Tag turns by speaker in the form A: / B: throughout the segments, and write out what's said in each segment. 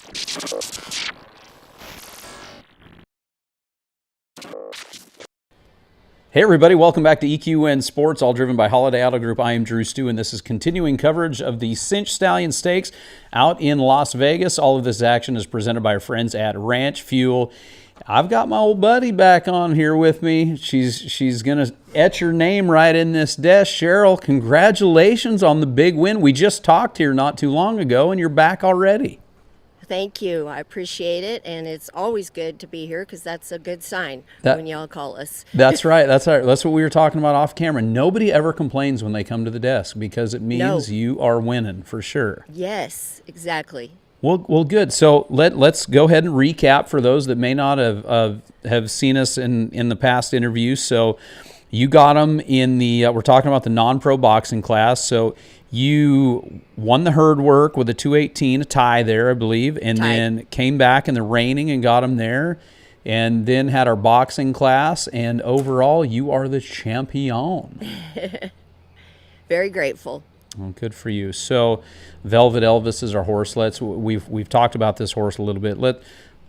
A: Hey everybody, welcome back to EQN Sports, all driven by Holiday Auto Group. I am Drew Stew, and this is continuing coverage of the Cinch Stallion Stakes out in Las Vegas. All of this action is presented by our friends at Ranch Fuel. I've got my old buddy back on here with me. She's going to etch your name right in this desk. Cheryl, congratulations on the big win. We just talked here not too long ago, and you're back already.
B: Thank you. I appreciate it, and it's always good to be here because that's a good sign when y'all call us.
A: That's right. That's what we were talking about off camera. Nobody ever complains when they come to the desk because it means you are winning for sure.
B: Yes, exactly.
A: Well, good. So let's go ahead and recap for those that may not have seen us in the past interviews. So you got them in the we're talking about the non-pro boxing class. So you won the herd work with a 218, a tie there, I believe, and then came back in the reining and got them there, and then had our boxing class, and overall you are the champion.
B: Very grateful.
A: Well, good for you. So Velvet Elvis is our horse. We've talked about this horse a little bit.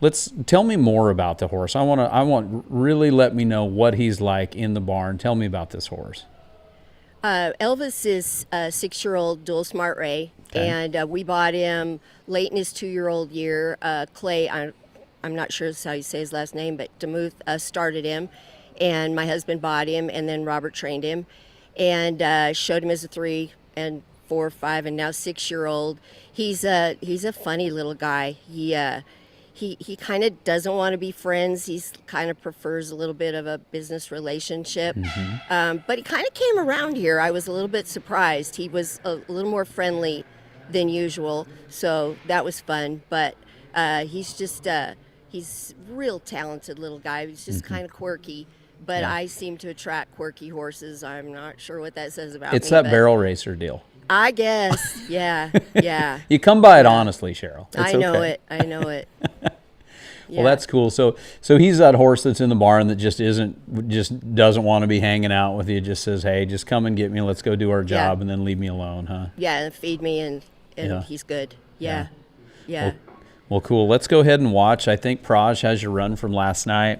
A: Let's tell me more about the horse. I want really let me know what he's like in the barn. Tell me about this horse.
B: Elvis is a 6-year-old dual smart ray, and we bought him late in his 2-year-old year. Clay, I'm not sure that's how you say his last name, but Demuth started him, and my husband bought him, and then Robert trained him, and showed him as a 3 and 4, 5, and now 6-year-old. He's a funny little guy. He kind of doesn't want to be friends. He's kind of prefers a little bit of a business relationship. But he kind of came around here. I was a little bit surprised. He was a little more friendly than usual, so that was fun. But he's just he's a real talented little guy. He's just kind of quirky. But I seem to attract quirky horses. I'm not sure what that says about me.
A: It's that barrel racer deal.
B: I guess, yeah.
A: You come by it honestly, Cheryl. It's
B: I know it.
A: Well, that's cool. So he's that horse that's in the barn that just doesn't want to be hanging out with you. Just says, hey, just come and get me. Let's go do our job, and then leave me alone, huh?
B: Yeah, and feed me, and he's good. Yeah.
A: Well, cool. Let's go ahead and watch. I think Praj has your run from last night.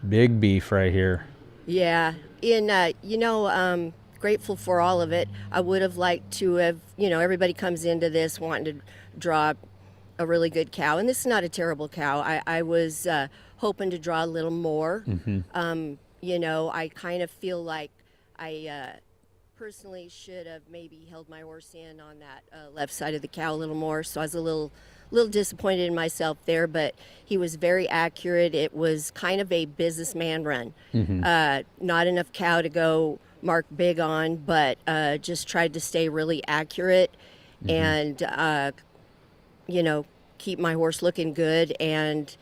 A: Big beef right here.
B: Yeah, grateful for all of it. I would have liked to have, everybody comes into this wanting to draw a really good cow, and this is not a terrible cow. I was hoping to draw a little more. I kind of feel like I personally should have maybe held my horse in on that left side of the cow a little more, so I was a little disappointed in myself there, but he was very accurate. It was kind of a businessman run. Not enough cow to go mark big on, but just tried to stay really accurate and keep my horse looking good, and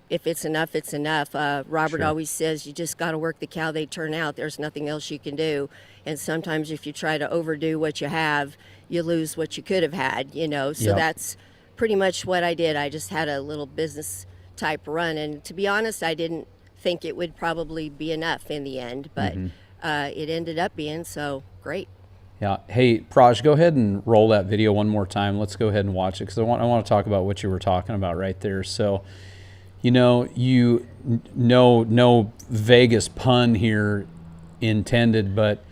B: if it's enough, it's enough. Robert always says you just got to work the cow, they turn out. There's nothing else you can do, and sometimes if you try to overdo what you have, you lose what you could have had, so that's pretty much what I did. I just had a little business type run, and to be honest, I didn't think it would probably be enough in the end, but it ended up being, so great.
A: Yeah. Hey, Praj, go ahead and roll that video one more time. Let's go ahead and watch it because I want to talk about what you were talking about right there. So, no Vegas pun here intended, but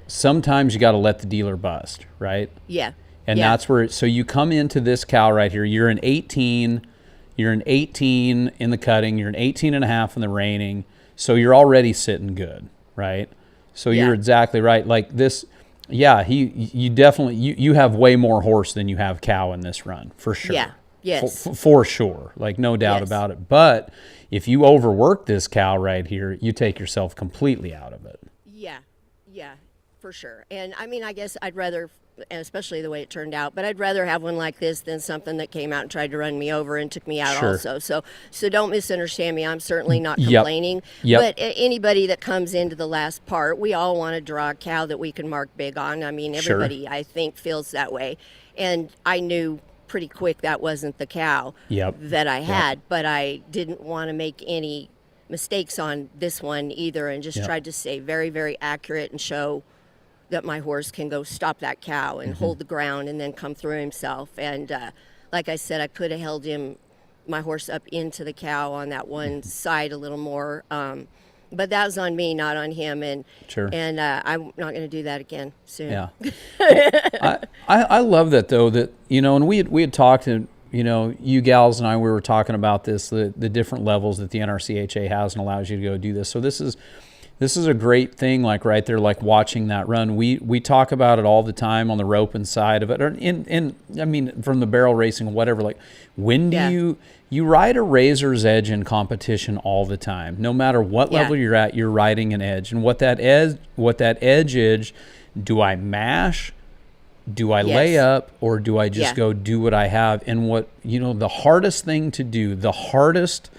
A: sometimes you got to let the dealer bust, right?
B: Yeah.
A: And that's where, so you come into this cow right here, you're an 18 in the cutting, you're an 18 and a half in the reining, so you're already sitting good, right? So you're exactly right. Like this, you definitely, you have way more horse than you have cow in this run, for sure.
B: Yeah, yes.
A: For sure, like no doubt about it. But if you overwork this cow right here, you take yourself completely out of it.
B: Yeah, for sure. And I mean, I guess I'd rather, especially the way it turned out, but I'd rather have one like this than something that came out and tried to run me over and took me out also. So don't misunderstand me. I'm certainly not complaining. But anybody that comes into the last part, we all want to draw a cow that we can mark big on. I mean, everybody, I think, feels that way. And I knew pretty quick that wasn't the cow that I had, but I didn't want to make any mistakes on this one either, and just tried to stay very, very accurate and show that my horse can go stop that cow and hold the ground and then come through himself. And like I said, I could have held my horse up into the cow on that one side a little more. But that was on me, not on him. And and I'm not going to do that again soon.
A: Yeah. I love that, though, that, and we had talked, and, you gals and I, we were talking about this, the different levels that the NRCHA has and allows you to go do this. So this is a great thing, like right there, like watching that run. We talk about it all the time on the rope and side of it, or I mean, from the barrel racing or whatever. Like, when do you ride a razor's edge in competition all the time? No matter what level you're at, you're riding an edge. And what that edge is, do I mash? Do I lay up, or do I just go do what I have? And what, the hardest thing to do, the hardest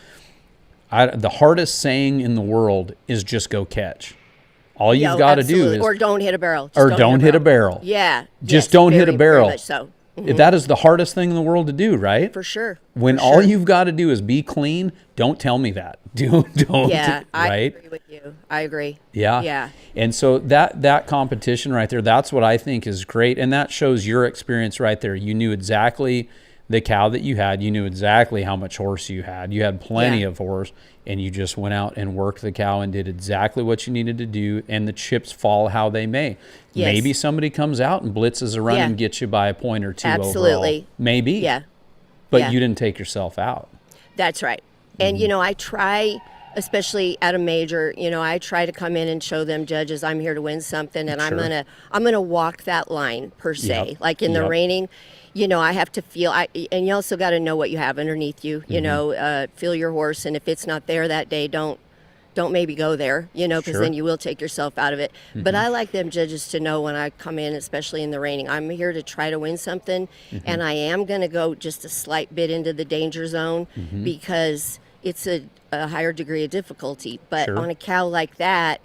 A: saying in the world is just go catch. All you've got to do is...
B: Or don't hit a barrel.
A: Don't hit a barrel.
B: Yeah.
A: Just don't hit a barrel.
B: Very much so.
A: That is the hardest thing in the world to do, right?
B: For sure.
A: When all you've got to do is be clean, don't tell me that. Don't.
B: Yeah,
A: right?
B: I agree with you. I agree.
A: Yeah.
B: Yeah.
A: And so that competition right there, that's what I think is great. And that shows your experience right there. You knew exactly the cow that you had. You knew exactly how much horse you had. You had plenty of horse, and you just went out and worked the cow and did exactly what you needed to do, and the chips fall how they may. Yes. Maybe somebody comes out and blitzes a run and gets you by a point or two overall. Maybe.
B: Yeah.
A: But you didn't take yourself out.
B: That's right. And, I try, especially at a major, I try to come in and show them judges I'm here to win something, and I'm gonna walk that line per se. Like in the reining, I have to feel, and you also got to know what you have underneath you, feel your horse. And if it's not there that day, don't maybe go there, because then you will take yourself out of it. But I like them judges to know when I come in, especially in the reining, I'm here to try to win something. And I am going to go just a slight bit into the danger zone because it's a higher degree of difficulty. But on a cow like that,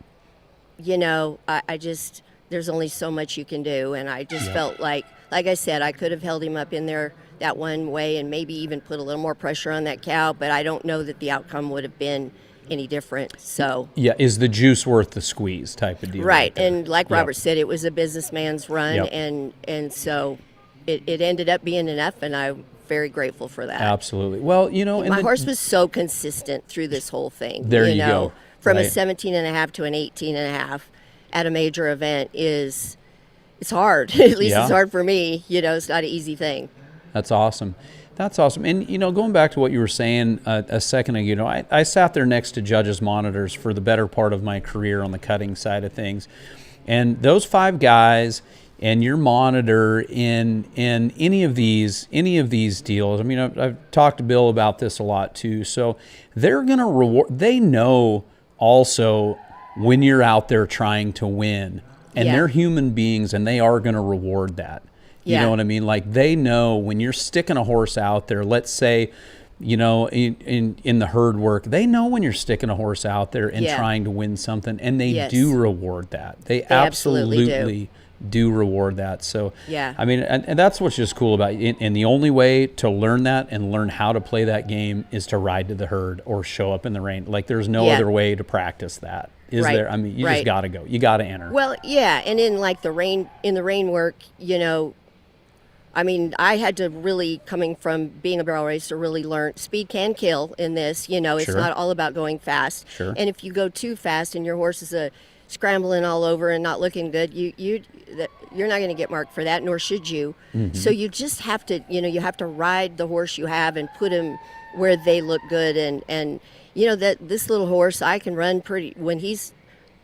B: I just, there's only so much you can do. And I just felt like I said, I could have held him up in there that one way and maybe even put a little more pressure on that cow, but I don't know that the outcome would have been any different. So
A: is the juice worth the squeeze type of deal?
B: Right. And like Robert said, it was a businessman's run, and so it ended up being enough, and I'm very grateful for that.
A: Absolutely. Well, and
B: my horse was so consistent through this whole thing.
A: There you go.
B: From a 17.5 to an 18.5 at a major event it's hard. At least it's hard for me. It's not an easy thing.
A: That's awesome. That's awesome. And, going back to what you were saying a second ago, I sat there next to judges' monitors for the better part of my career on the cutting side of things. And those 5 guys and your monitor in any of these deals, I mean, I've talked to Bill about this a lot too. So they're going to reward, they know also when you're out there trying to win. And they're human beings, and they are going to reward that. You know what I mean? Like, they know when you're sticking a horse out there, let's say, in the herd work, they know when you're sticking a horse out there and trying to win something, and they do reward that. They absolutely do reward that. So, I mean, and that's what's just cool about it. And the only way to learn that and learn how to play that game is to ride to the herd or show up in the rain. Like, there's no other way to practice that. Is there? I mean, you just got to go. You got to enter.
B: Well, and in like the rain work, I mean, I had to really, coming from being a barrel racer, really learn speed can kill in this. It's not all about going fast. And if you go too fast and your horse is scrambling all over and not looking good, you're not going to get marked for that, nor should you. So you just have to, you have to ride the horse you have and put him where they look good. And that this little horse, I can run pretty, when he's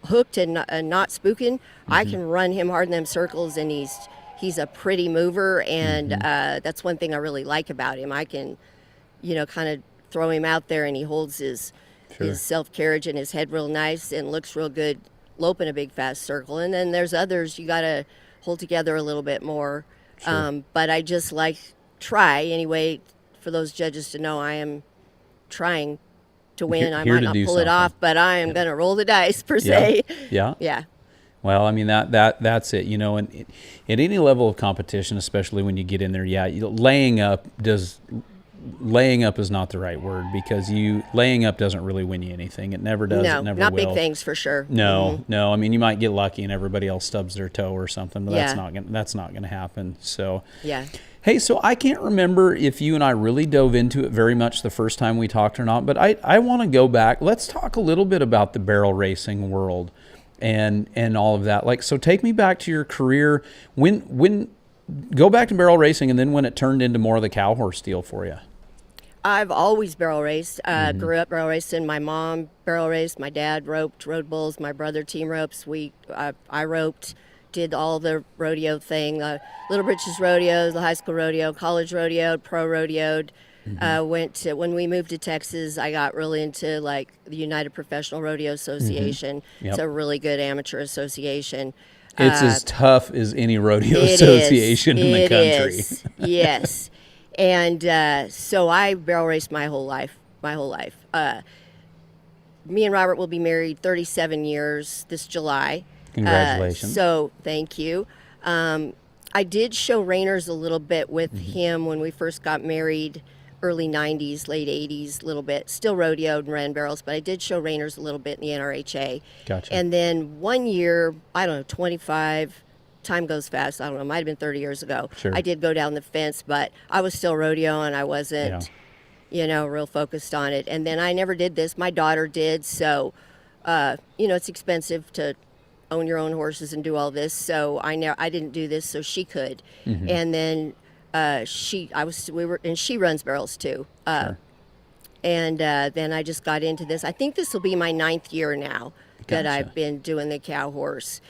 B: hooked and not spooking, I can run him hard in them circles, and he's a pretty mover, and that's one thing I really like about him. I can, kind of throw him out there, and he holds his self-carriage and his head real nice and looks real good loping a big fast circle. And then there's others you got to hold together a little bit more. But I just try anyway for those judges to know I am trying to win. I might not pull it off, but I am going to roll the dice per se. Yeah.
A: Well, I mean, that's it, and at any level of competition, especially when you get in there, laying up does laying up is not the right word, because laying up doesn't really win you anything. It never does.
B: No,
A: it never
B: not
A: will.
B: big things for sure.
A: No, no. I mean, you might get lucky and everybody else stubs their toe or something, but
B: Yeah.
A: that's not gonna happen. So
B: Yeah.
A: hey, so I can't remember if you and I really dove into it very much the first time we talked or not, but I want to go back. Let's talk a little bit about the barrel racing world and all of that. Like, so take me back to your career. When go back to barrel racing, and then when it turned into more of the cow horse deal for you.
B: I've always barrel raced. Grew up barrel racing. My mom barrel raced. My dad roped, rode bulls. My brother team ropes. I roped, did all the rodeo thing, Little Britches rodeos, the high school rodeo, college rodeo, pro rodeoed. When we moved to Texas, I got really into like the United Professional Rodeo Association.
A: Yep.
B: It's a really good amateur association.
A: It's as tough as any rodeo
B: It
A: association in the
B: It
A: country.
B: is. Yes. And so I barrel raced my whole life. Me and Robert will be married 37 years this July.
A: Congratulations.
B: So thank you. I did show reiners a little bit with him when we first got married, early 90s, late 80s, a little bit. Still rodeoed and ran barrels, but I did show reiners a little bit in the NRHA.
A: Gotcha.
B: And then one year, I don't know, 25, time goes fast, I don't know, it might have been 30 years ago.
A: Sure.
B: I did go down the fence, but I was still rodeo and I wasn't, real focused on it. And then I never did this. My daughter did, so, it's expensive to own your own horses and do all this. So I didn't do this, so she could. And then she runs barrels too.
A: Sure.
B: And then I just got into this. I think this will be my 9th year now that
A: Gotcha.
B: I've been doing the cow horse.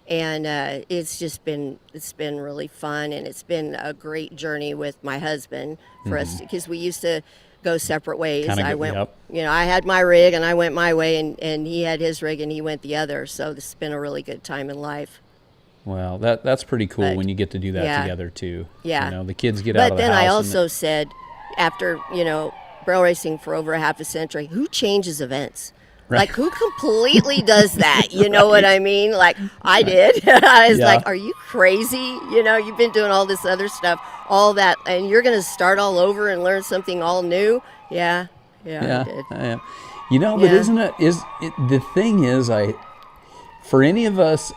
B: And it's been really fun, and it's been a great journey with my husband for us, because we used to go separate ways. I had my rig and I went my way, and he had his rig and he went the other. So this has been a really good time in life.
A: Well, that's pretty cool
B: But,
A: when you get to do that
B: yeah.
A: together too.
B: Yeah.
A: The kids get out
B: But
A: of the
B: then
A: house.
B: I also said, after, barrel racing for over a half a century, who changes events?
A: Right.
B: Like, who completely does that? You know what I mean? Like, I did. I was like, are you crazy? You've been doing all this other stuff, all that, and you're going to start all over and learn something all new? Yeah, I did.
A: Yeah. But isn't it, the thing is, for any of us,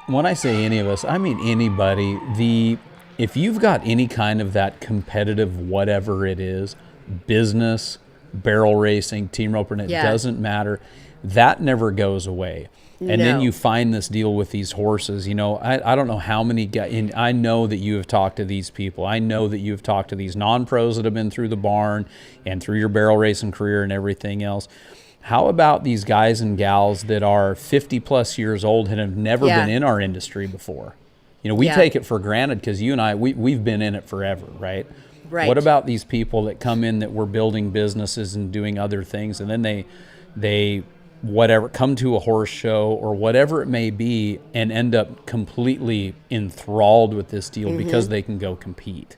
A: when I say any of us, I mean anybody, if you've got any kind of that competitive whatever it is, business, barrel racing, team roping, it doesn't matter, that never goes away. And then you find this deal with these horses. I don't know how many guys, and I know that you have talked to these people. I know that you've talked to these non-pros that have been through the barn and through your barrel racing career and everything else. How about these guys and gals that are 50 plus years old and have never been in our industry before? We take it for granted because you and I, we've been in it forever, right?
B: Right.
A: What about these people that come in that were building businesses and doing other things, and then they come to a horse show or whatever it may be and end up completely enthralled with this deal because they can go compete?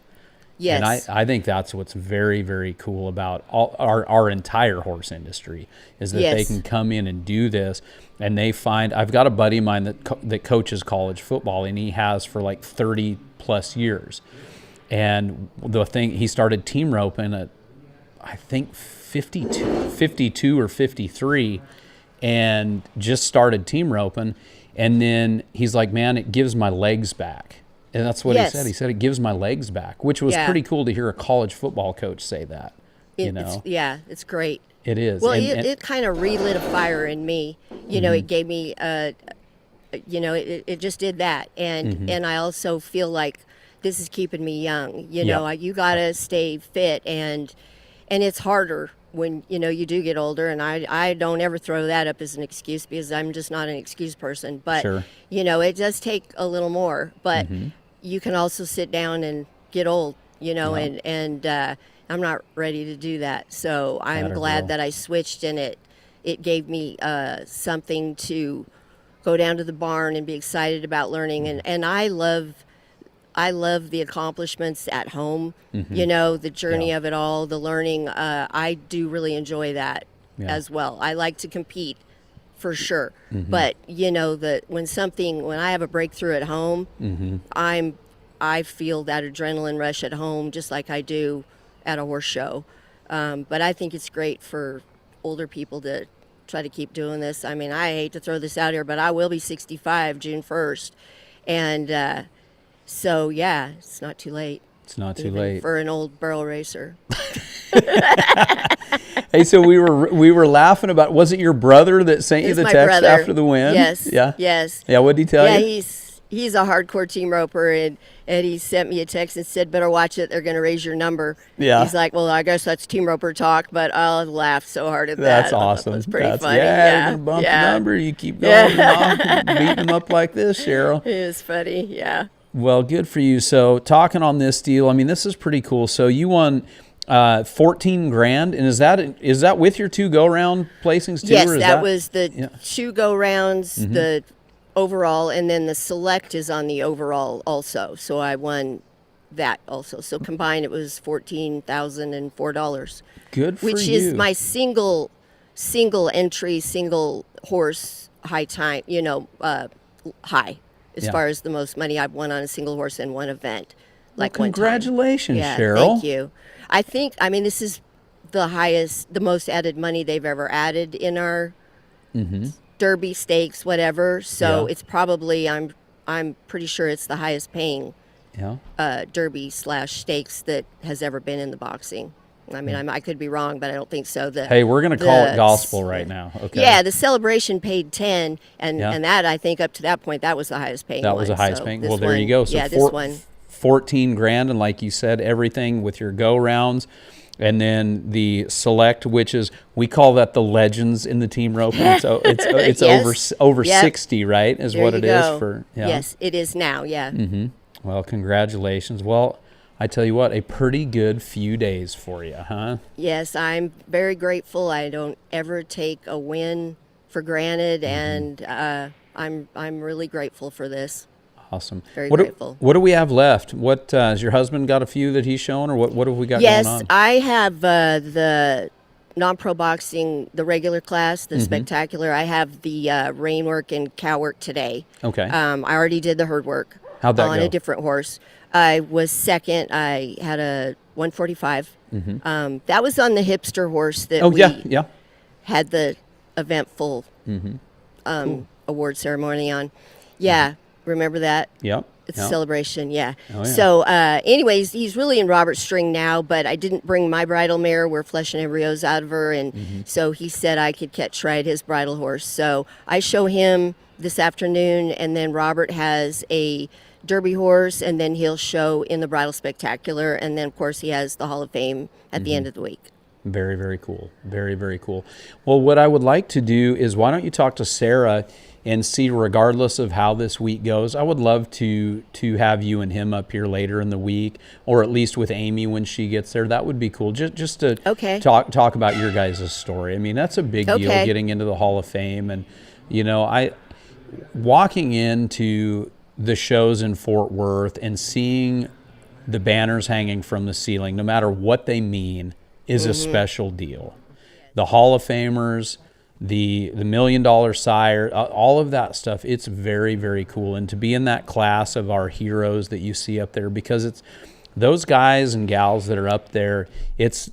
B: Yes.
A: And I think that's what's very, very cool about our entire horse industry, is that they can come in and do this, and they find, I've got a buddy of mine that coaches college football, and he has for like 30 plus years. And he started team roping at, I think, 52 or 53, and just started team roping. And then he's like, man, it gives my legs back. And that's what he said. He said, it gives my legs back, which was pretty cool to hear a college football coach say that.
B: It's great.
A: It is.
B: Well, it kind of relit a fire in me. It gave me, it just did that. And I also feel like this is keeping me young. You got to stay fit, and it's harder when, you do get older. And I don't ever throw that up as an excuse, because I'm just not an excuse person. But, it does take a little more. But you can also sit down and get old, and I'm not ready to do that. So I'm glad that I switched, and it gave me something to go down to the barn and be excited about learning. And I love the accomplishments at home, the journey of it all, the learning. I do really enjoy that as well. I like to compete for sure. But when I have a breakthrough at home, I feel that adrenaline rush at home, just like I do at a horse show. But I think it's great for older people to try to keep doing this. I mean, I hate to throw this out here, but I will be 65 June 1st. And so, yeah, it's not too late.
A: It's not too
B: even
A: late
B: for an old barrel racer.
A: Hey, so we were laughing about, was it your brother that sent you
B: It's
A: the
B: my
A: text
B: brother.
A: after the win?
B: Yes.
A: Yeah.
B: Yes.
A: Yeah, what did he tell
B: Yeah,
A: you?
B: he's a hardcore team roper, and he sent me a text and said, better watch it, they're going to raise your number.
A: Yeah.
B: He's like, well, I guess that's team roper talk, but I laughed so hard at that.
A: That's awesome.
B: It was pretty
A: That's,
B: funny.
A: Yeah,
B: Yeah,
A: you're gonna bump
B: yeah.
A: the number. You keep going, beating them up like this, Cheryl.
B: It was funny, yeah.
A: Well, good for you. So, talking on this deal, I mean, this is pretty cool. So, you won 14 grand, and is that with your 2 go-round placings too?
B: Yes,
A: or is
B: that was the
A: yeah.
B: 2 go-rounds, the overall, and then the select is on the overall also. So I won that also. So combined, it was $14,004.
A: Good for
B: which
A: you.
B: is my single entry, single horse high time, high as
A: Yeah.
B: far as the most money I've won on a single horse in one event.
A: Well,
B: Like one time.
A: congratulations,
B: Yeah,
A: Cheryl.
B: thank you. I mean, this is the most added money they've ever added in our Derby stakes, whatever. So
A: Yeah.
B: it's probably, I'm pretty sure it's the highest paying
A: Yeah.
B: Derby / stakes that has ever been in the boxing. I mean, I could be wrong, but I don't think so.
A: Hey, we're going to call it gospel right now. Okay.
B: Yeah, the celebration paid 10, and
A: Yeah.
B: and that, I think, up to that point, that was the highest paying
A: That
B: one.
A: was the highest
B: So
A: paying.
B: this
A: Well, there you
B: one-
A: go. So
B: yeah, this one.
A: 14 grand, and like you said, everything with your go rounds, and then the select, which is, we call that the legends in the team roping. It's
B: Yes.
A: over
B: Yep.
A: 60, right? Is
B: There
A: what
B: you
A: it is
B: go.
A: for. Yeah.
B: Yes, it is now. Yeah.
A: Well, congratulations. Well, I tell you what, a pretty good few days for you, huh?
B: Yes, I'm very grateful. I don't ever take a win for granted, and I'm really grateful for this.
A: Awesome.
B: Very
A: what
B: grateful.
A: What do we have left? What has your husband got a few that he's showing, or what have we got
B: Yes,
A: going on?
B: I have the non-pro boxing, the regular class, the spectacular. I have the rein work and cow work today.
A: Okay.
B: I already did the herd work.
A: How'd that
B: on
A: go?
B: a different horse. I was second. I had a 145. That was on the hipster horse that
A: Oh,
B: we
A: yeah.
B: had the eventful award ceremony on. Yeah, remember that?
A: Yep.
B: It's
A: Yep.
B: a celebration, yeah.
A: Oh, yeah.
B: So, anyways, he's really in Robert's string now, but I didn't bring my bridle mare. We're fleshing embryos out of her, and so he said I could catch ride his bridle horse. So I show him this afternoon, and then Robert has a Derby horse, and then he'll show in the bridal spectacular, and then of course he has the Hall of Fame at the end of the week.
A: Very, very cool. Very, very cool. Well, what I would like to do is, why don't you talk to Sarah and see, regardless of how this week goes, I would love to have you and him up here later in the week, or at least with Amy when she gets there. That would be cool. Just to
B: Okay.
A: talk about your guys' story. I mean, that's a big deal,
B: Okay.
A: getting into the Hall of Fame. And, I walking into the shows in Fort Worth and seeing the banners hanging from the ceiling, no matter what they mean, is a special deal. The Hall of Famers, the $1 million sire, all of that stuff, it's very, very cool. And to be in that class of our heroes that you see up there, because it's those guys and gals that are up there,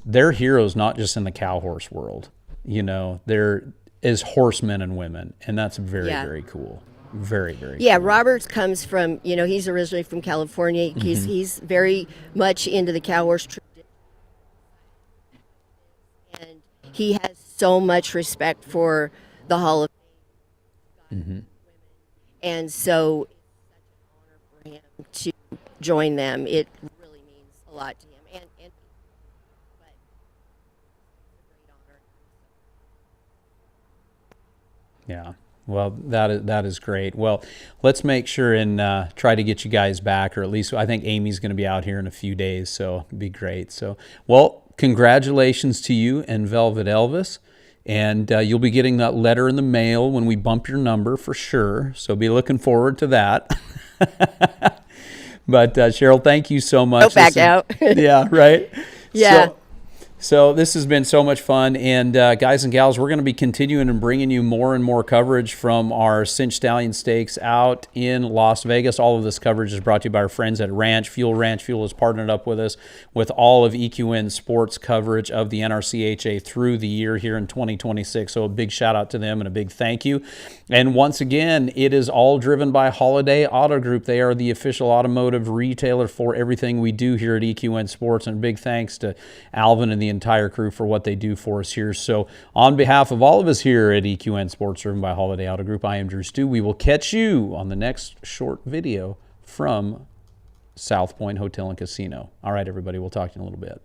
A: they're heroes not just in the cow horse world. They're as horsemen and women, and that's very,
B: Yeah.
A: very cool. Very, very
B: Yeah,
A: cool.
B: Roberts comes from, he's originally from California. He's very much into the cow horse tradition. And he has so much respect for the Hall of Fame. And so it's such an honor for him to join them. It really means a lot to him. But it's a great honor.
A: Yeah. Well, that is great. Well, let's make sure and try to get you guys back, or at least I think Amy's going to be out here in a few days, so it'd be great. So, well, congratulations to you and Velvet Elvis, and you'll be getting that letter in the mail when we bump your number for sure. So be looking forward to that. But Cheryl, thank you so much.
B: Don't back out.
A: Yeah, right.
B: Yeah.
A: So this has been so much fun, and guys and gals, we're going to be continuing and bringing you more and more coverage from our Cinch Stallion Stakes out in Las Vegas. All of this coverage is brought to you by our friends at Ranch Fuel. Ranch Fuel has partnered up with us with all of EQN sports coverage of the NRCHA through the year here in 2026. So a big shout out to them and a big thank you. And once again, it is all driven by Holiday Auto Group. They are the official automotive retailer for everything we do here at EQN Sports, and a big thanks to Alvin and the entire crew for what they do for us here. So on behalf of all of us here at EQN Sports, driven by Holiday Auto Group, I am Drew Stew. We will catch you on the next short video from South Point Hotel and Casino. All right, everybody, we'll talk to you in a little bit.